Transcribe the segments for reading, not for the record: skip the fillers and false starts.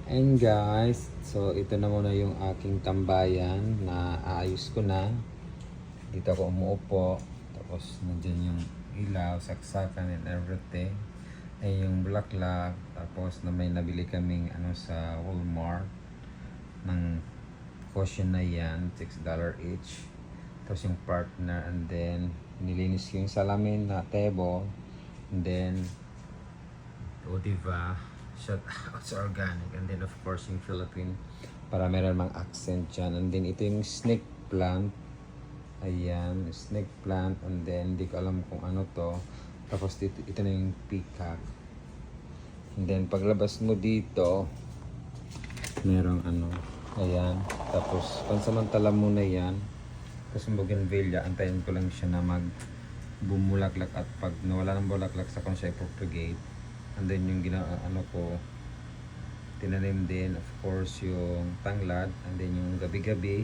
And guys, so ito na muna yung aking tambayan na aayos ko na. Dito ako umuupo. Tapos nandyan yung ilaw, saksakan and everything. Ay yung bulaklak. Tapos na may nabili kaming sa Walmart ng cushion na yan, $6 each. Tapos yung partner, and then nilinis ko yung salamin na table. And then Odiva, shout out sa organic, and then of course yung Philippine para meron mang accent dyan. And then ito yung snake plant, ayan, snake plant. And then di ko alam kung ano to. Tapos ito na yung peacock. And then paglabas mo dito merong ayan. Tapos pansamantala muna yan. Tapos yung bougainvillea, antayin ko lang siya na bumulaklak, at pag nawala ng bulaklak sa siya i-propagate. And then yung ko, tinanim din of course yung tanglad, and then yung gabi-gabi,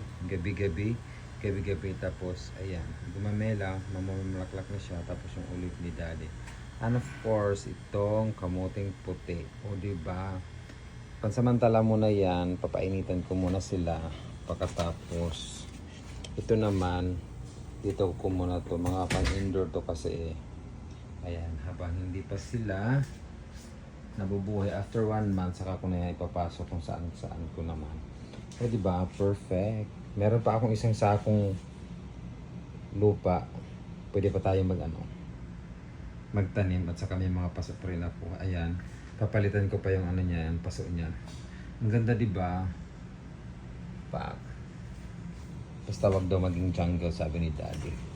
tapos ayan, gumamela, mamulaklak na siya. Tapos yung ulit ni daddy, and of course itong kamuting puti, o diba, pansamantala muna yan, papainitan ko muna sila. Pagkatapos ito naman, dito ko muna to, mga pang indoor to kasi ayan, habang hindi pa sila nabubuhay, after 1 month saka ko na ipapasok kung saan ko naman. O diba, perfect. Meron pa akong isang sakong lupa, pwede pa tayo magtanim, at saka may mga paso pa rin ako. Ayan, papalitan ko pa yung niya, yung paso niya. Ang ganda, diba? Basta wag daw maging jungle, sabi ni daddy.